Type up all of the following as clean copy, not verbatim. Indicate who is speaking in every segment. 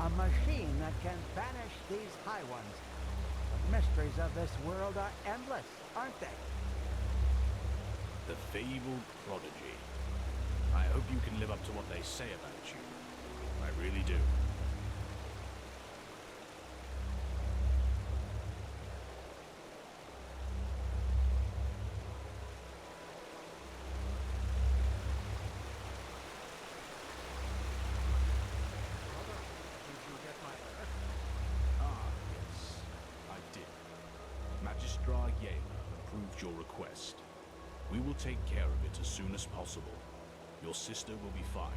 Speaker 1: A machine that can banish these high ones. The mysteries of this world are endless, aren't they?
Speaker 2: The fabled prodigy. I hope you can live up to what they say about you. I really do.
Speaker 3: Your request. We will take care of it as soon as possible. Your sister will be fine.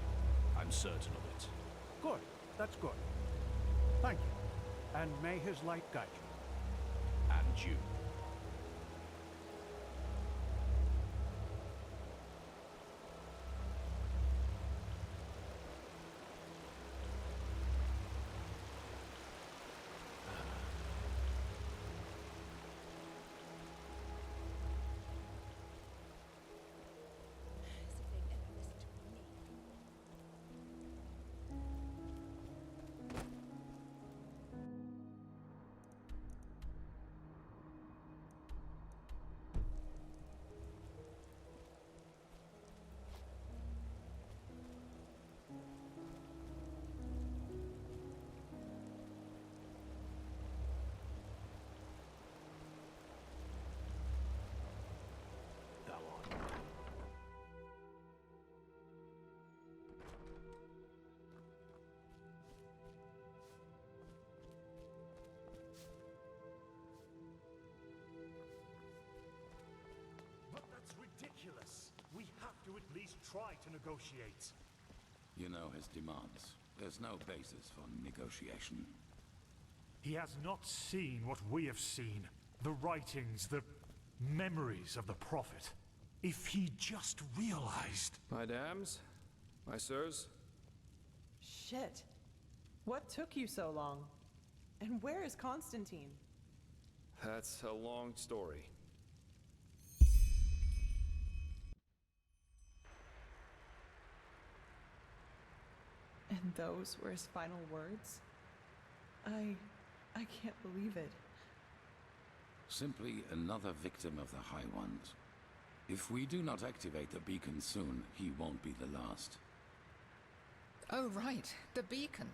Speaker 3: I'm certain of it.
Speaker 1: Good. That's good. Thank you. And may his light guide you.
Speaker 3: And you.
Speaker 4: Ridiculous. We have to at least try to negotiate.
Speaker 5: You know his demands. There's no basis for negotiation.
Speaker 4: He has not seen what we have seen. The writings, the memories of the Prophet. If he just realized...
Speaker 6: My dams? My sirs?
Speaker 7: Shit. What took you so long? And where is Constantine?
Speaker 6: That's a long story.
Speaker 7: And those were his final words? I can't believe it.
Speaker 5: Simply another victim of the High Ones. If we do not activate the beacon soon, he won't be the last.
Speaker 8: Oh, right. The beacon.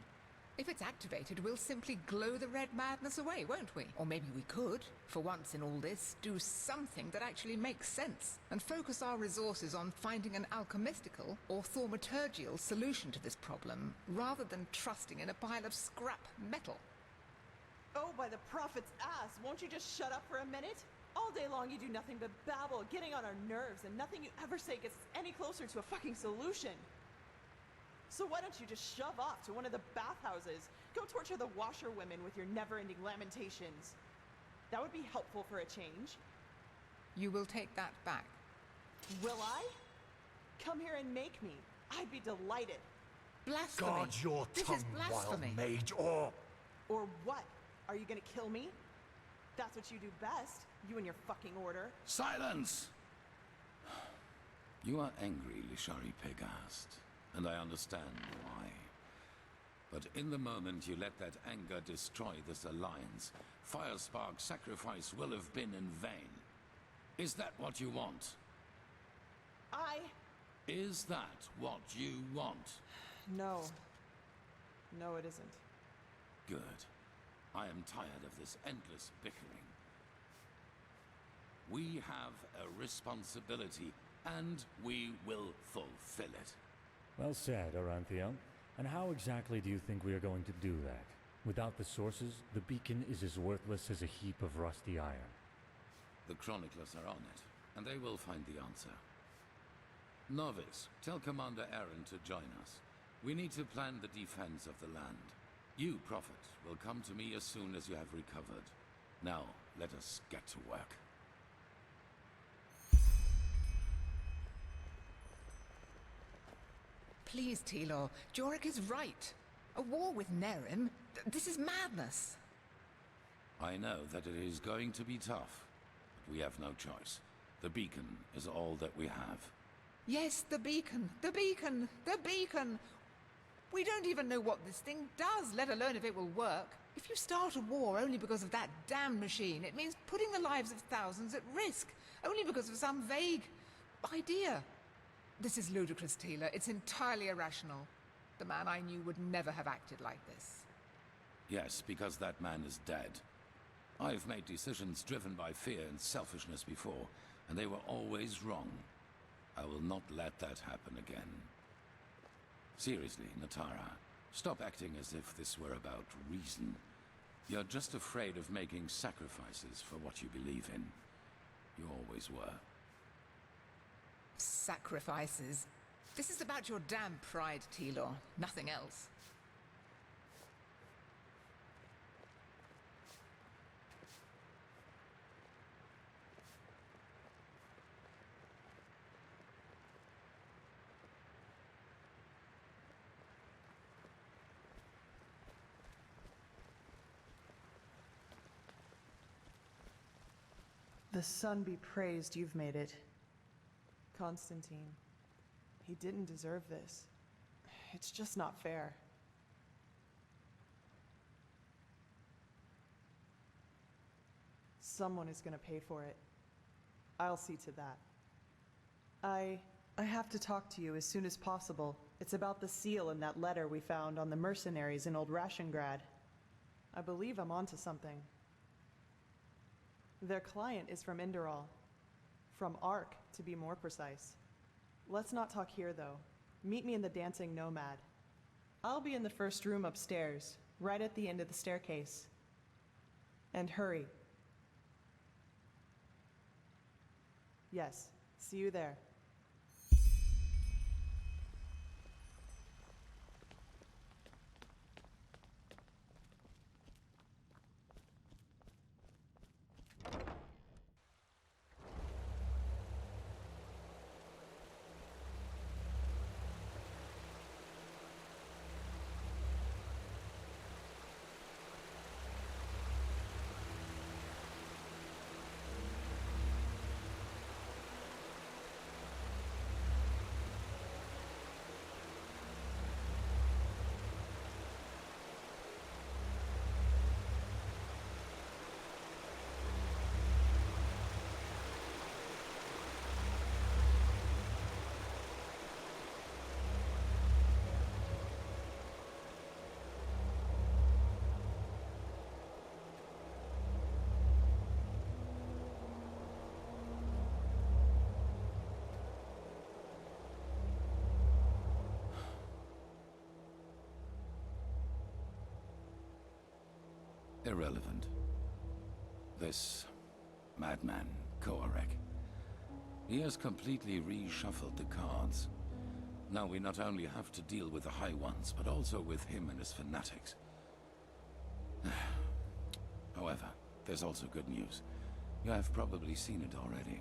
Speaker 8: If it's activated, we'll simply glow the red madness away, won't we? Or maybe we could, for once in all this, do something that actually makes sense and focus our resources on finding an alchemistical or thaumaturgical solution to this problem, rather than trusting in a pile of scrap metal.
Speaker 7: Oh, by the Prophet's ass, won't you just shut up for a minute? All day long you do nothing but babble, getting on our nerves, and nothing you ever say gets us any closer to a fucking solution. So why don't you just shove off to one of the bathhouses? Go torture the washerwomen with your never-ending lamentations. That would be helpful for a change.
Speaker 8: You will take that back.
Speaker 7: Will I? Come here and make me. I'd be delighted.
Speaker 8: Blasphemy!
Speaker 4: Guard your
Speaker 8: This
Speaker 4: tongue,
Speaker 8: is
Speaker 4: wild
Speaker 8: blasphemy.
Speaker 4: mage, or...
Speaker 7: Or what? Are you gonna kill me? That's what you do best, you and your fucking order.
Speaker 5: Silence! You are angry, Lishari Pegast, and I understand why. But in the moment you let that anger destroy this alliance, Firespark's sacrifice will have been in vain. Is that what you want? Is that what you want?
Speaker 7: No. No, it isn't.
Speaker 5: Good. I am tired of this endless bickering. We have a responsibility, and we will fulfill it.
Speaker 9: Well said, Oranthio. And how exactly do you think we are going to do that? Without the sources, the beacon is as worthless as a heap of rusty iron.
Speaker 5: The chroniclers are on it, and they will find the answer. Novice, tell Commander Aaron to join us. We need to plan the defense of the land. You, Prophet, will come to me as soon as you have recovered. Now, let us get to work.
Speaker 8: Please, Tilor, Jorik is right. A war with Nerim? This is madness.
Speaker 5: I know that it is going to be tough, but we have no choice. The beacon is all that we have.
Speaker 8: Yes, the beacon, the beacon, the beacon! We don't even know what this thing does, let alone if it will work. If you start a war only because of that damn machine, it means putting the lives of thousands at risk, only because of some vague idea. This is ludicrous, Taylor. It's entirely irrational. The man I knew would never have acted like this.
Speaker 5: Yes, because that man is dead. I've made decisions driven by fear and selfishness before, and they were always wrong. I will not let that happen again. Seriously, Natara, stop acting as if this were about reason. You're just afraid of making sacrifices for what you believe in. You always were.
Speaker 8: Sacrifices? This is about your damn pride, Taylor. Nothing else.
Speaker 7: The sun be praised you've made it. Constantine, he didn't deserve this. It's just not fair. Someone is gonna pay for it. I'll see to that. I have to talk to you as soon as possible. It's about the seal in that letter we found on the mercenaries in Old Rashengrad. I believe I'm onto something. Their client is from Enderal. From Ark, to be more precise. Let's not talk here, though. Meet me in the Dancing Nomad. I'll be in the first room upstairs, right at the end of the staircase. And hurry. Yes, see you there.
Speaker 5: Irrelevant. This madman, Koarek. He has completely reshuffled the cards. Now we not only have to deal with the High Ones, but also with him and his fanatics. However, there's also good news. You have probably seen it already.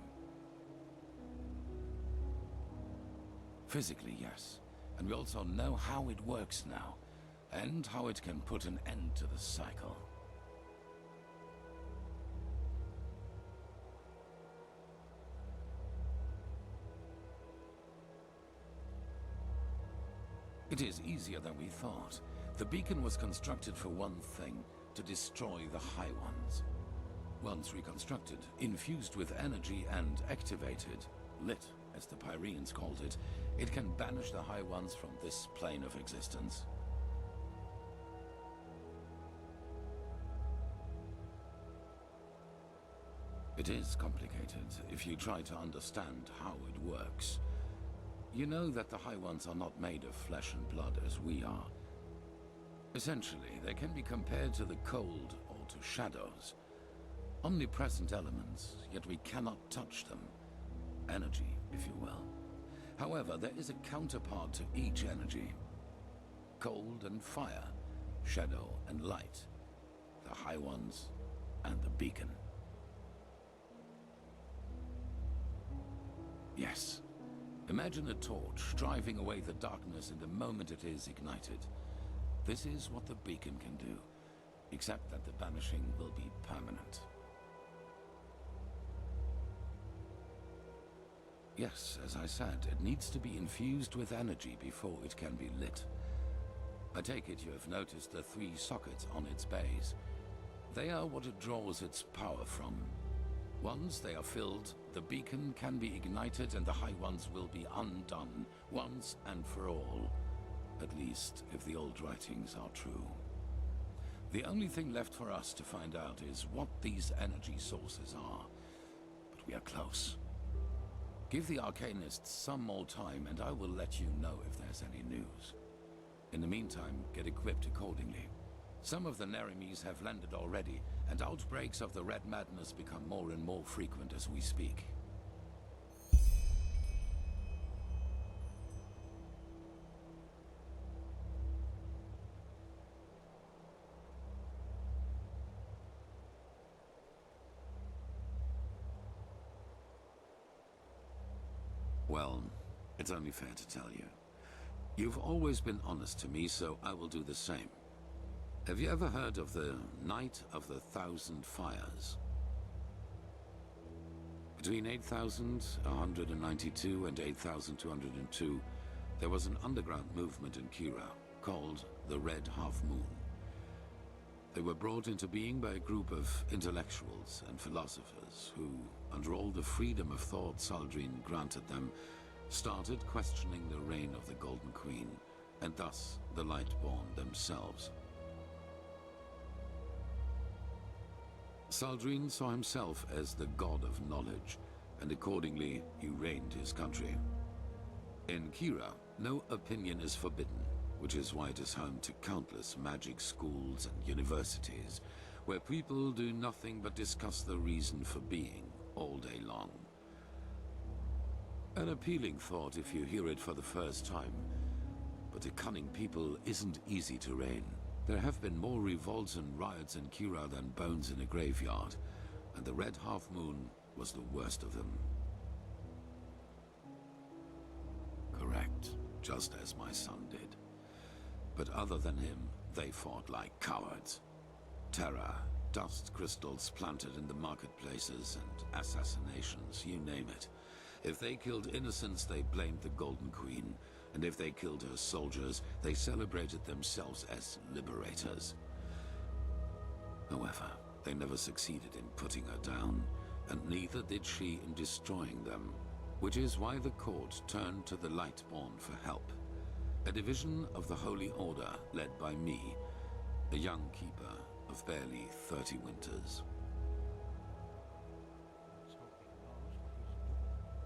Speaker 5: Physically, yes. And we also know how it works now, and how it can put an end to the cycle. It is easier than we thought. The beacon was constructed for one thing, to destroy the High Ones. Once reconstructed, infused with energy and activated, lit, as the Pyreans called it, it can banish the High Ones from this plane of existence. It is complicated if you try to understand how it works. You know that the High Ones are not made of flesh and blood as we are. Essentially, they can be compared to the cold or to shadows. Omnipresent elements, yet we cannot touch them. Energy, if you will. However, there is a counterpart to each energy. Cold and fire, shadow and light. The High Ones and the beacon. Yes. Imagine a torch driving away the darkness in the moment it is ignited. This is what the beacon can do, except that the banishing will be permanent. Yes, as I said, it needs to be infused with energy before it can be lit. I take it you have noticed the 3 sockets on its base. They are what it draws its power from. Once they are filled, the beacon can be ignited and the High Ones will be undone, once and for all. At least, if the old writings are true. The only thing left for us to find out is what these energy sources are. But we are close. Give the Arcanists some more time and I will let you know if there's any news. In the meantime, get equipped accordingly. Some of the Neremes have landed already, and outbreaks of the Red Madness become more and more frequent as we speak. Well, it's only fair to tell you. You've always been honest to me, so I will do the same. Have you ever heard of the Night of the 1,000 Fires? Between 8,192 and 8,202, there was an underground movement in Kira called the Red Half Moon. They were brought into being by a group of intellectuals and philosophers who, under all the freedom of thought Saldrine granted them, started questioning the reign of the Golden Queen, and thus the Lightborn themselves. Saldrine saw himself as the god of knowledge, and accordingly he reigned his country. In Kira, no opinion is forbidden, which is why it is home to countless magic schools and universities, where people do nothing but discuss the reason for being all day long. An appealing thought if you hear it for the first time, but a cunning people isn't easy to reign. There have been more revolts and riots in Kira than bones in a graveyard, and the Red Half Moon was the worst of them. Correct, just as my son did. But other than him, they fought like cowards. Terror, dust crystals planted in the marketplaces, and assassinations, you name it. If they killed innocents, they blamed the Golden Queen, and if they killed her soldiers, they celebrated themselves as liberators. However, they never succeeded in putting her down, and neither did she in destroying them, which is why the court turned to the Lightborn for help. A division of the Holy Order led by me, a young keeper of barely 30 winters.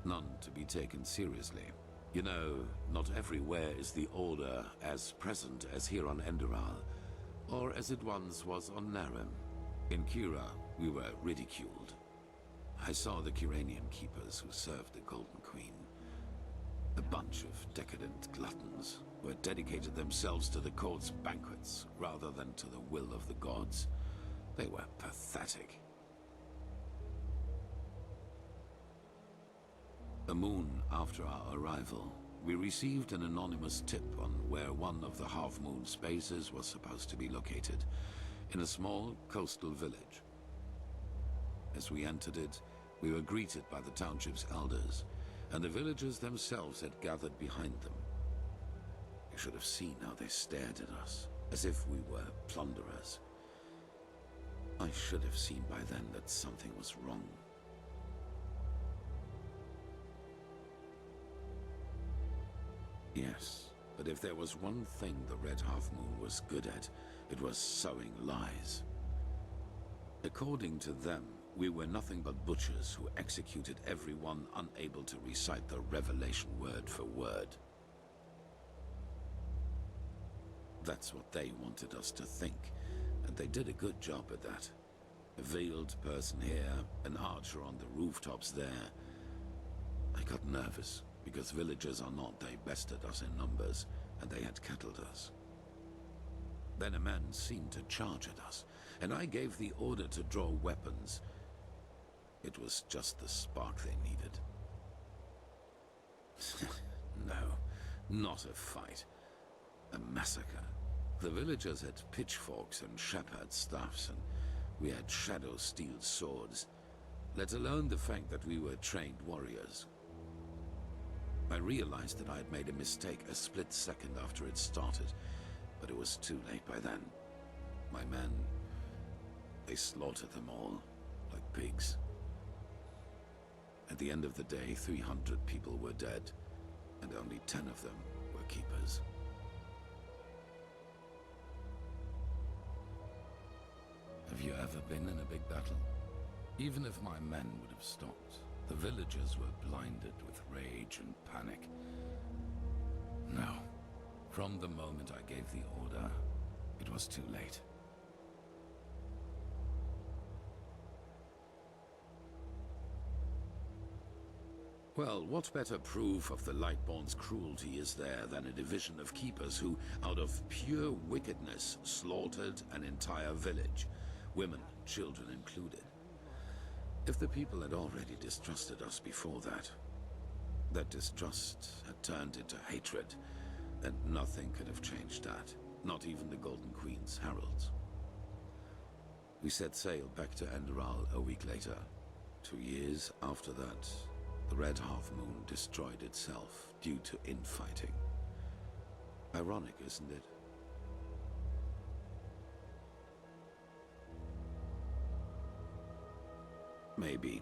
Speaker 5: None to be taken seriously. You know, not everywhere is the Order as present as here on Enderal, or as it once was on Narem. In Kira, we were ridiculed. I saw the Kiranian keepers who served the Golden Queen. A bunch of decadent gluttons who had dedicated themselves to the court's banquets rather than to the will of the gods. They were pathetic. A moon after our arrival, we received an anonymous tip on where one of the half-moon spaces was supposed to be located, in a small coastal village. As we entered it, we were greeted by the township's elders, and the villagers themselves had gathered behind them. You should have seen how they stared at us, as if we were plunderers. I should have seen by then that something was wrong. Yes, but if there was one thing the Red Half Moon was good at, it was sowing lies. According to them, we were nothing but butchers who executed everyone unable to recite the revelation word for word. That's what they wanted us to think, and they did a good job at that. A veiled person here, an archer on the rooftops there. I got nervous, because villagers are not, they bested us in numbers, and they had kettled us. Then a man seemed to charge at us, and I gave the order to draw weapons. It was just the spark they needed. No, not a fight. A massacre. The villagers had pitchforks and shepherd staffs, and we had shadow steel swords, let alone the fact that we were trained warriors. I realized that I had made a mistake a split second after it started, but but it was too late by then. My men, they slaughtered them all, like pigs. At the end of the day, 300 people were dead, and only 10 of them were keepers. Have you ever been in a big battle? Even if my men would have stopped, the villagers were blinded with rage and panic. No. From the moment I gave the order, it was too late. Well, what better proof of the Lightborn's cruelty is there than a division of keepers who, out of pure wickedness, slaughtered an entire village, women, children included. If the people had already distrusted us before that distrust had turned into hatred, and nothing could have changed that, not even the Golden Queen's heralds. We set sail back to Enderal a week later. 2 years after that, the Red Half-Moon destroyed itself due to infighting. Ironic, isn't it? Maybe.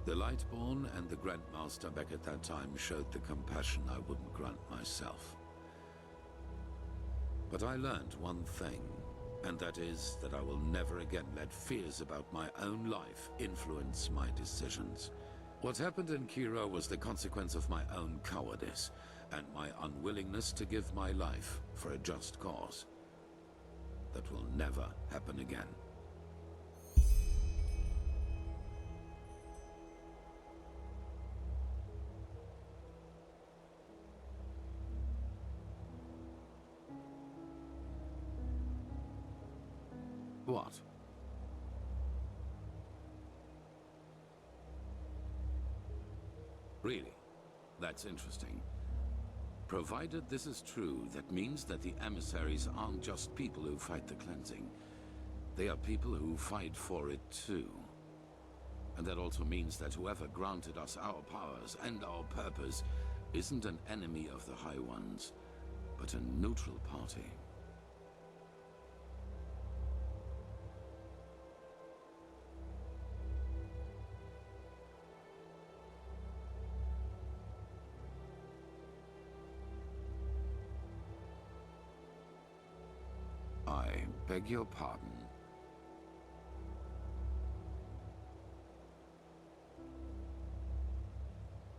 Speaker 5: The Lightborn and the Grandmaster back at that time showed the compassion I wouldn't grant myself. But I learned one thing, and that is that I will never again let fears about my own life influence my decisions. What happened in Kira was the consequence of my own cowardice, and my unwillingness to give my life for a just cause. That will never happen again. What? Really? That's interesting. Provided this is true, that means that the emissaries aren't just people who fight the cleansing. They are people who fight for it too. And that also means that whoever granted us our powers and our purpose isn't an enemy of the High Ones, but a neutral party. I beg your pardon.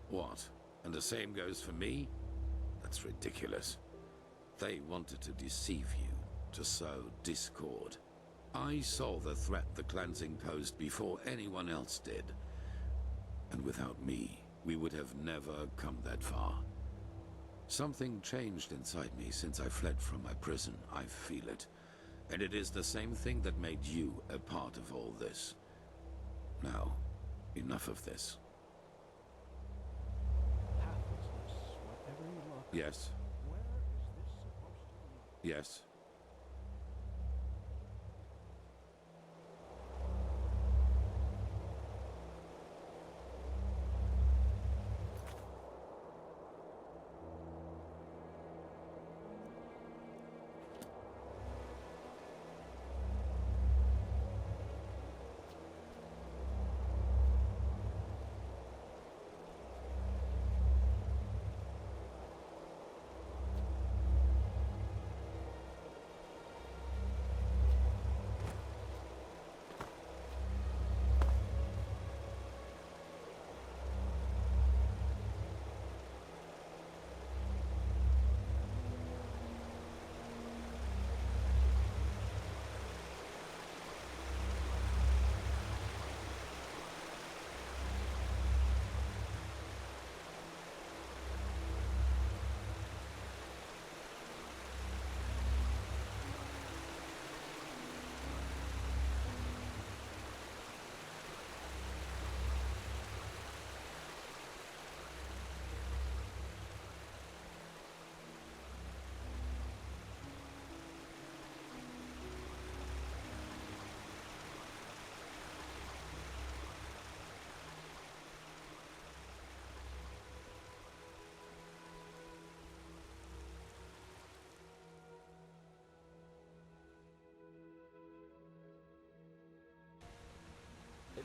Speaker 5: What? And the same goes for me? That's ridiculous. They wanted to deceive you, to sow discord. I saw the threat the cleansing posed before anyone else did. And without me, we would have never come that far. Something changed inside me since I fled from my prison. I feel it. And it is the same thing that made you a part of all this. Now, enough of this. Yes. Yes.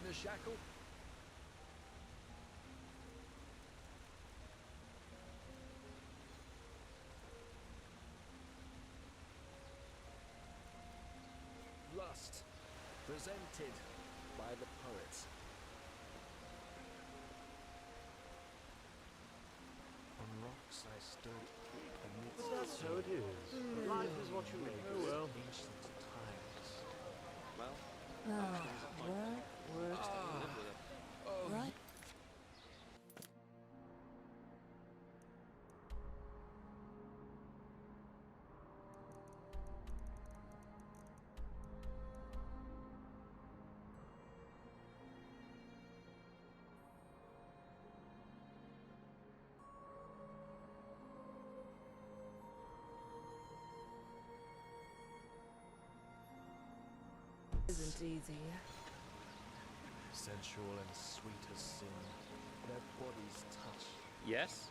Speaker 10: in the shackle? Lust, presented by the poets. On rocks I stood amidst...
Speaker 1: That's how it is. Life is what you make.
Speaker 10: Oh well. Ancient times. Well,
Speaker 11: Works. Right. Isn't easy.
Speaker 10: sensual and sweet as sin, their bodies touch.
Speaker 6: Yes?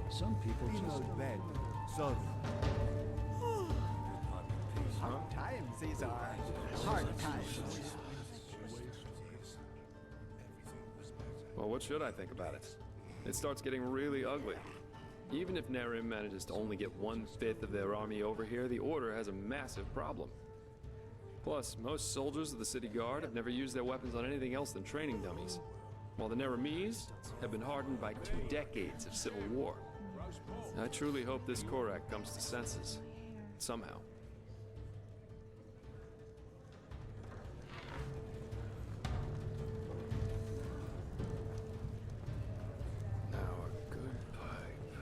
Speaker 1: Some people just bed. So hard times these are. Hard times.
Speaker 6: Well, what should I think about it? It starts getting really ugly. Even if Nerim manages to only get 1/5 of their army over here, the Order has a massive problem. Plus, most soldiers of the city guard have never used their weapons on anything else than training dummies, while the Nerimese have been hardened by 2 decades of civil war. I truly hope this Korak comes to senses, somehow. Now a good pipe.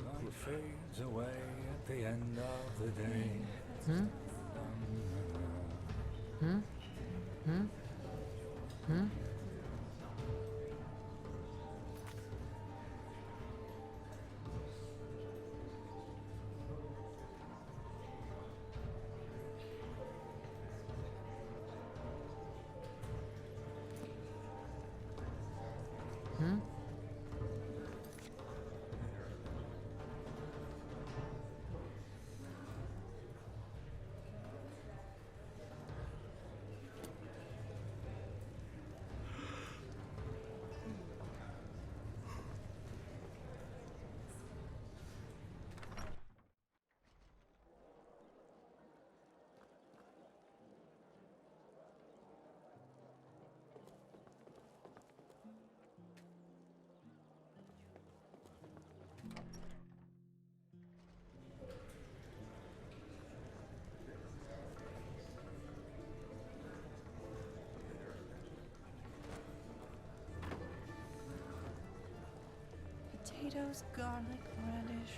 Speaker 9: Light fades away at the end of the day.
Speaker 11: Potatoes, garlic, radish.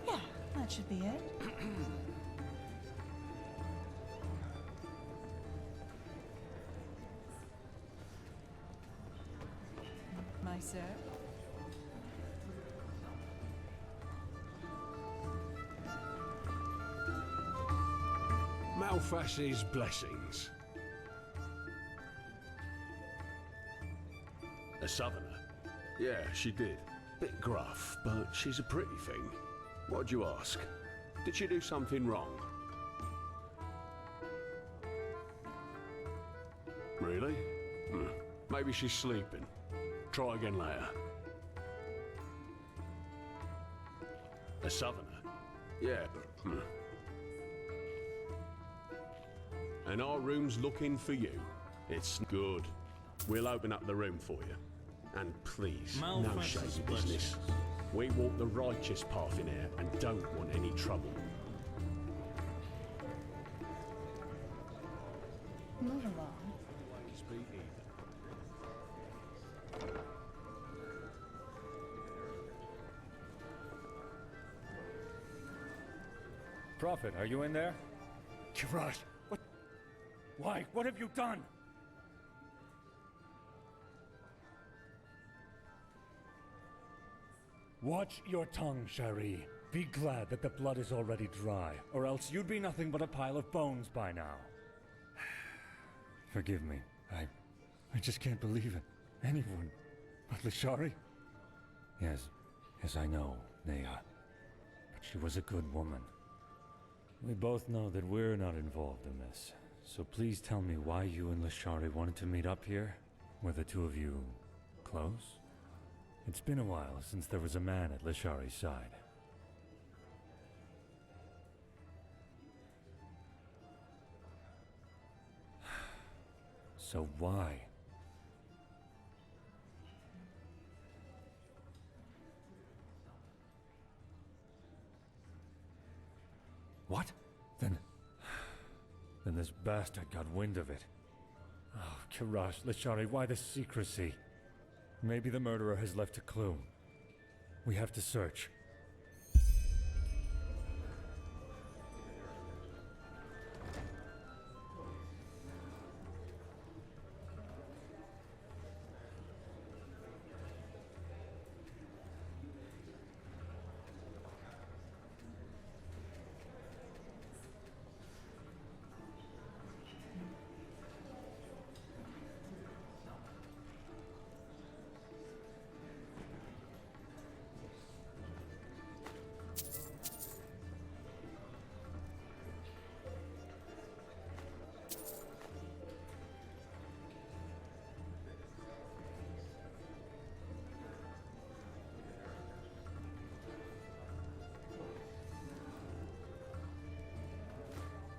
Speaker 11: Yeah, that should be it. My sir?
Speaker 12: Malfash's blessings. A southerner? Yeah, she did. Bit gruff, but she's a pretty thing. What'd you ask? Did she do something wrong? Really? Maybe she's sleeping. Try again later. A southerner? Yeah. And our room's looking for you. It's good. We'll open up the room for you. And please, no shady business. We walk the righteous path in here and don't want any trouble.
Speaker 11: Move along.
Speaker 12: Speak either.
Speaker 9: Prophet, are you in there? Kirash, what? Why? What have you done? Watch your tongue, Shari. Be glad that the blood is already dry, or else you'd be nothing but a pile of bones by now. Forgive me. I just can't believe it. Anyone but Lashari? Yes, I know, Neha. But she was a good woman. We both know that we're not involved in this. So please tell me why you and Lashari wanted to meet up here? Were the two of you close? It's been a while since there was a man at Lashari's side. So why? What? Then this bastard got wind of it. Oh, Kirash, Lashari, why the secrecy? Maybe the murderer has left a clue. We have to search.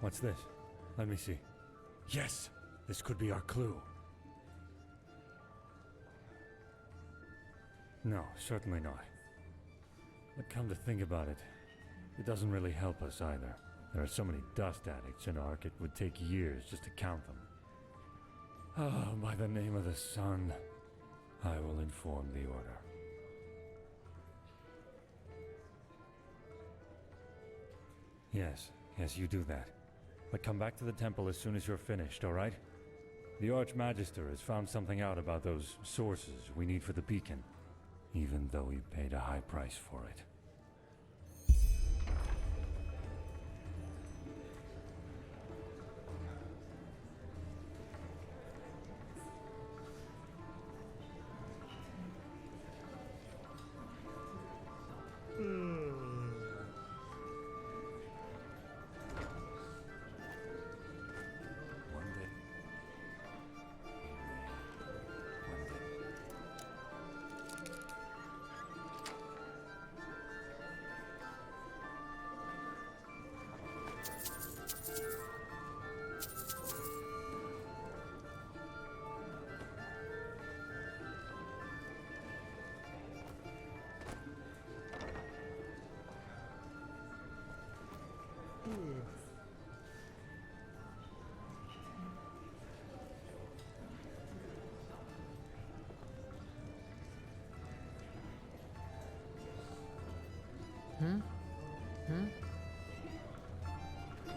Speaker 9: What's this? Let me see. Yes! This could be our clue. No, certainly not. But come to think about it, it doesn't really help us either. There are so many dust addicts in Ark, it would take years just to count them. Oh, by the name of the sun, I will inform the Order. Yes, you do that. But come back to the temple as soon as you're finished, all right? The Archmagister has found something out about those sources we need for the beacon, even though he paid a high price for it.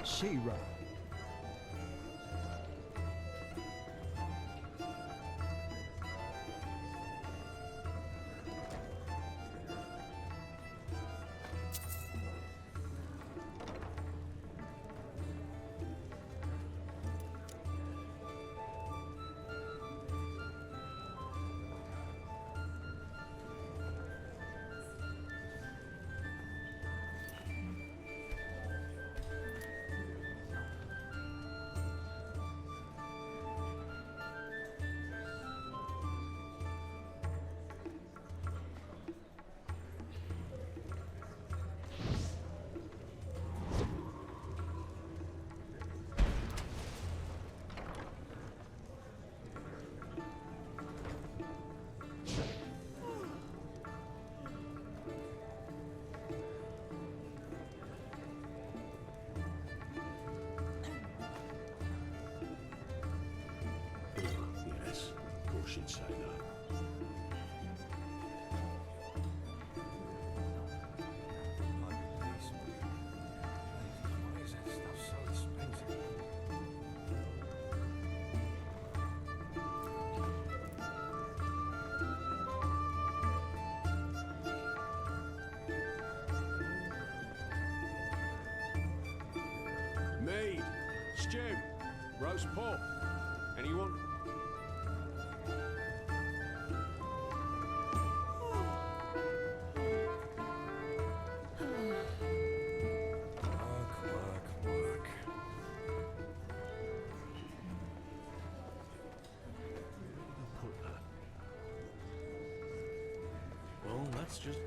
Speaker 1: She-Ra.
Speaker 12: Yes, of course you'd say that. Roast pork. Anyone?
Speaker 9: Work.
Speaker 2: Well, that's just...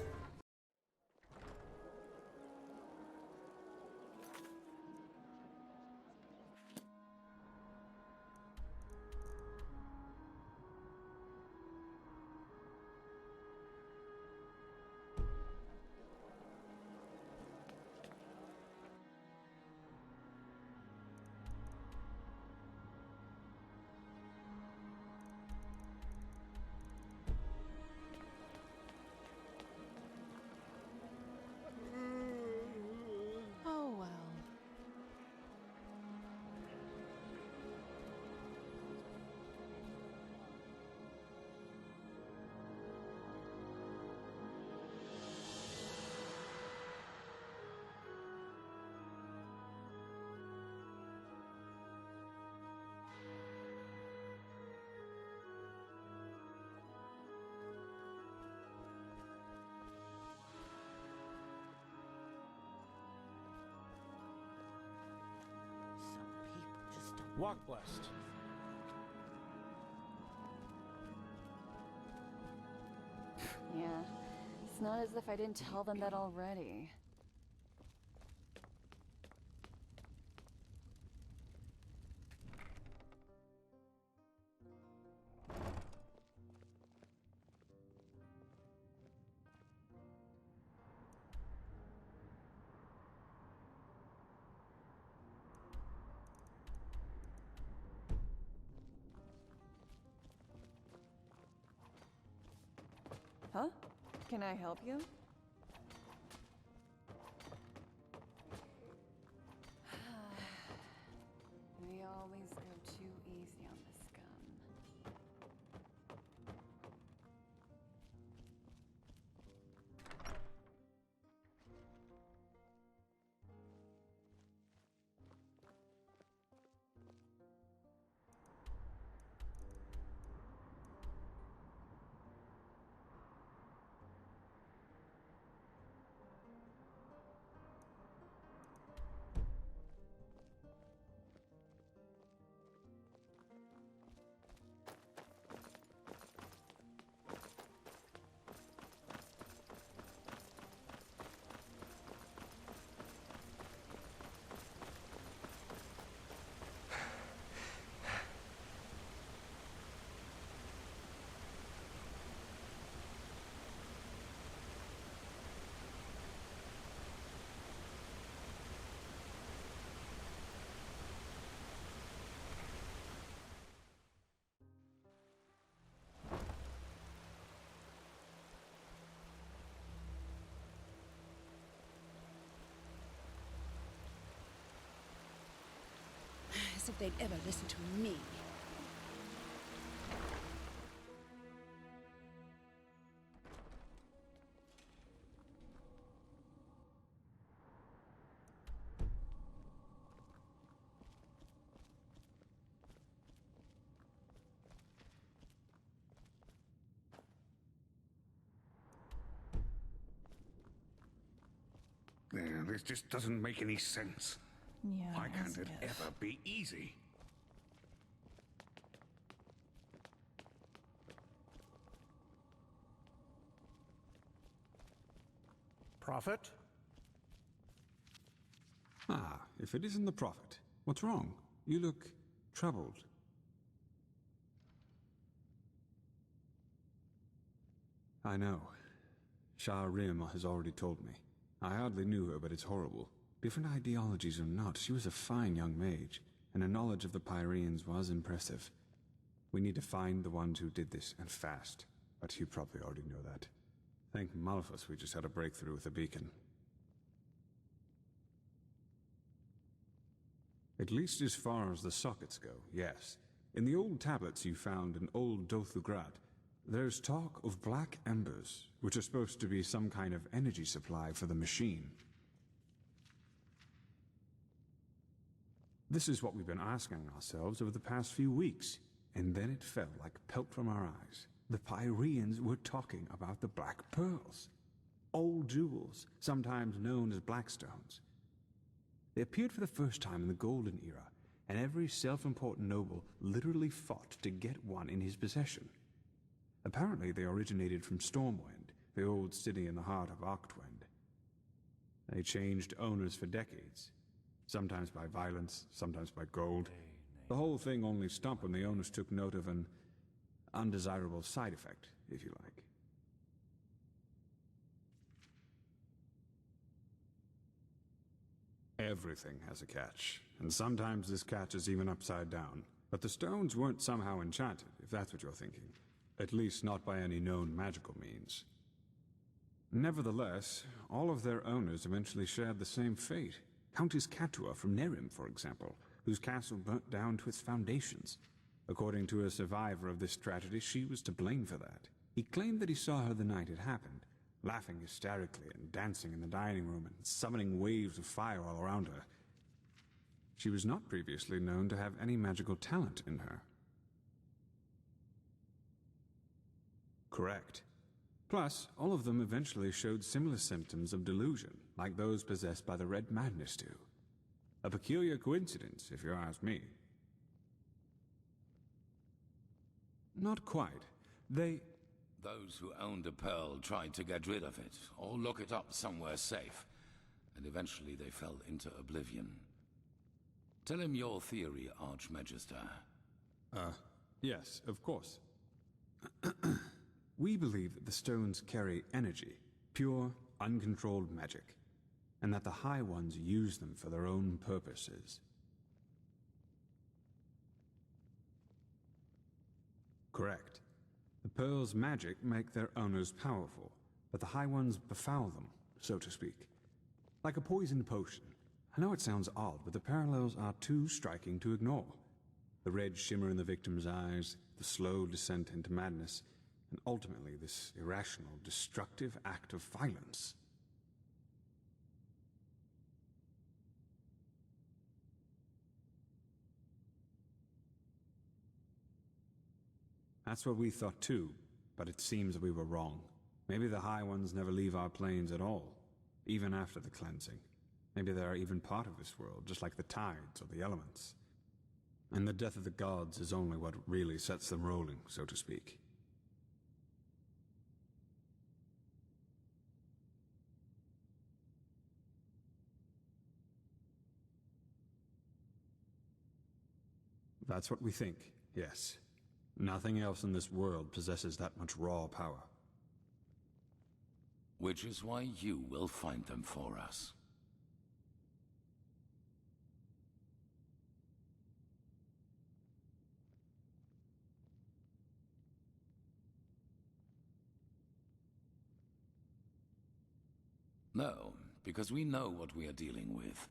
Speaker 11: Oh well. Some people just don't.
Speaker 10: Walk blessed.
Speaker 13: Yeah. It's not as if I didn't tell them that already. Huh? Can I help you? We always go too easy on this gun.
Speaker 11: As if they'd ever listen to me.
Speaker 14: This just doesn't make any sense.
Speaker 11: Yeah.
Speaker 14: Why can't it ever be easy?
Speaker 10: Prophet?
Speaker 15: Ah, if it isn't the Prophet. What's wrong? You look troubled. I know. Skyrim has already told me. I hardly knew her, but it's horrible. Different ideologies or not, she was a fine young mage, and her knowledge of the Pyreans was impressive. We need to find the ones who did this, and fast. But you probably already know that. Thank Malphus we just had a breakthrough with the beacon. At least as far as the sockets go, yes. In the old tablets you found in Old Dothugrad, there's talk of black embers, which are supposed to be some kind of energy supply for the machine. This is what we've been asking ourselves over the past few weeks, and then it fell like pelt from our eyes. The Pyreans were talking about the Black Pearls. Old jewels, sometimes known as Blackstones. They appeared for the first time in the Golden Era, and every self-important noble literally fought to get one in his possession. Apparently they originated from Stormwind, the old city in the heart of Octwind. They changed owners for decades, sometimes by violence, sometimes by gold. The whole thing only stopped when the owners took note of an undesirable side effect, if you like. Everything has a catch, and sometimes this catch is even upside down. But the stones weren't somehow enchanted, if that's what you're thinking. At least not by any known magical means. Nevertheless, all of their owners eventually shared the same fate. Countess Catua from Nerim, for example, whose castle burnt down to its foundations. According to a survivor of this tragedy, she was to blame for that. He claimed that he saw her the night it happened, laughing hysterically and dancing in the dining room and summoning waves of fire all around her. She was not previously known to have any magical talent in her. Correct. Plus, all of them eventually showed similar symptoms of delusion, like those possessed by the Red Madness do. A peculiar coincidence, if you ask me. Not quite.
Speaker 5: Those who owned a pearl tried to get rid of it, or lock it up somewhere safe, and eventually they fell into oblivion. Tell him your theory, Archmagister.
Speaker 15: Yes, of course. We believe that the stones carry energy, pure, uncontrolled magic, and that the High Ones use them for their own purposes. Correct. The pearl's magic make their owners powerful, but the High Ones befoul them, so to speak. Like a poisoned potion. I know it sounds odd, but the parallels are too striking to ignore. The red shimmer in the victim's eyes, the slow descent into madness, and ultimately this irrational, destructive act of violence. That's what we thought too, but it seems we were wrong. Maybe the High Ones never leave our planes at all, even after the cleansing. Maybe they are even part of this world, just like the tides or the elements. And the death of the gods is only what really sets them rolling, so to speak. That's what we think, yes. Nothing else in this world possesses that much raw power.
Speaker 5: Which is why you will find them for us. No, because we know what we are dealing with,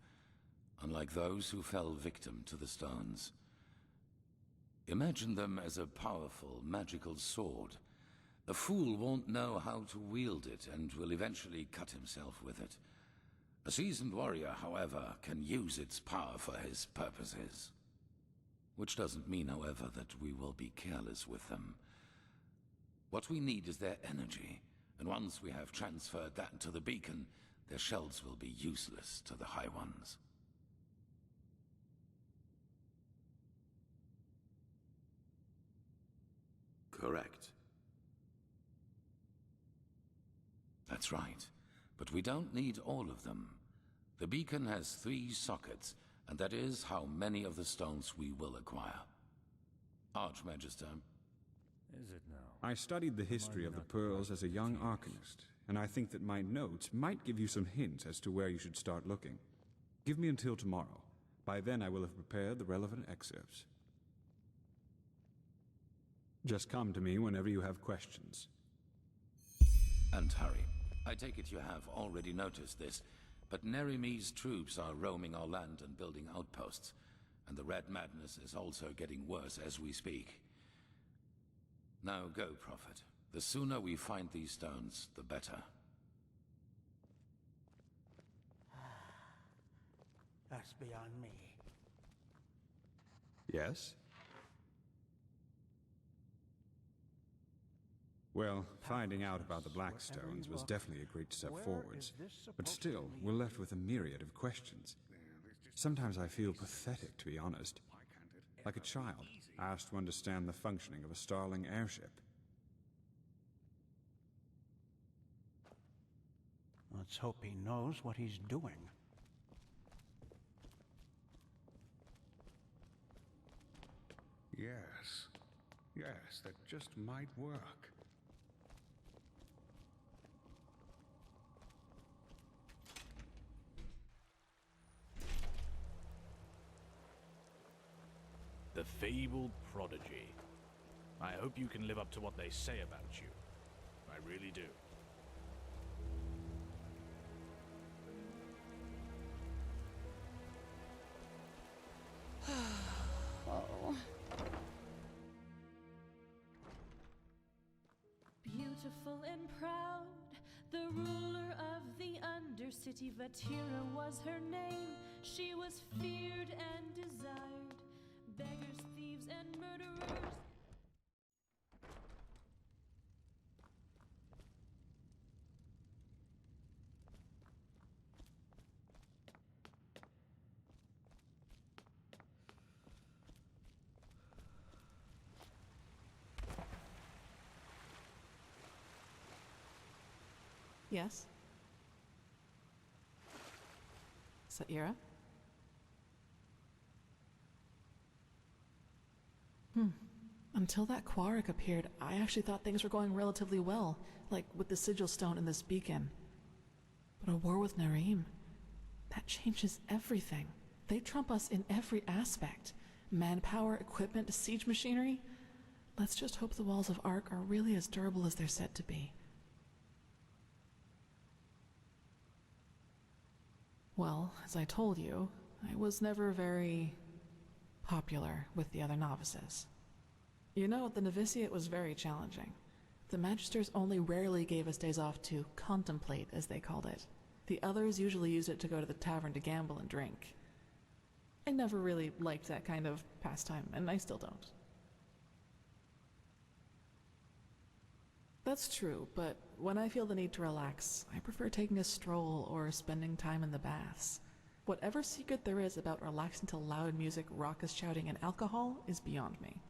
Speaker 5: unlike those who fell victim to the stones. Imagine them as a powerful, magical sword. A fool won't know how to wield it and will eventually cut himself with it. A seasoned warrior, however, can use its power for his purposes. Which doesn't mean, however, that we will be careless with them. What we need is their energy, and once we have transferred that to the beacon, their shells will be useless to the High Ones.
Speaker 12: Correct.
Speaker 5: That's right. But we don't need all of them. The beacon has 3 sockets, and that is how many of the stones we will acquire. Archmagister.
Speaker 9: Is it now?
Speaker 15: I studied the history of the pearls as a young arcanist, and I think that my notes might give you some hints as to where you should start looking. Give me until tomorrow. By then I will have prepared the relevant excerpts. Just come to me whenever you have questions.
Speaker 5: And hurry. I take it you have already noticed this, but Nerimi's troops are roaming our land and building outposts, and the Red Madness is also getting worse as we speak. Now go, Prophet. The sooner we find these stones, the better.
Speaker 1: That's beyond me.
Speaker 15: Yes? Well, finding out about the Blackstones was definitely a great step forwards, but still, we're left with a myriad of questions. Sometimes I feel pathetic, to be honest, like a child asked to understand the functioning of a Starling airship.
Speaker 1: Let's hope he knows what he's doing.
Speaker 14: Yes. Yes, that just might work.
Speaker 3: The fabled prodigy. I hope you can live up to what they say about you. I really do.
Speaker 11: Oh.
Speaker 16: Beautiful and proud, the ruler of the Undercity, Vatira was her name. She was feared and desired, beggars, thieves, and murderers.
Speaker 7: Yes? Is that Ira? Until that Quark appeared, I actually thought things were going relatively well, like with the Sigil Stone and this beacon. But a war with Narim, that changes everything. They trump us in every aspect. Manpower, equipment, siege machinery. Let's just hope the walls of Ark are really as durable as they're said to be. Well, as I told you, I was never very popular with the other novices. You know, the novitiate was very challenging. The Magisters only rarely gave us days off to contemplate, as they called it. The others usually used it to go to the tavern to gamble and drink. I never really liked that kind of pastime, and I still don't. That's true, but when I feel the need to relax, I prefer taking a stroll or spending time in the baths. Whatever secret there is about relaxing to loud music, raucous shouting, and alcohol is beyond me.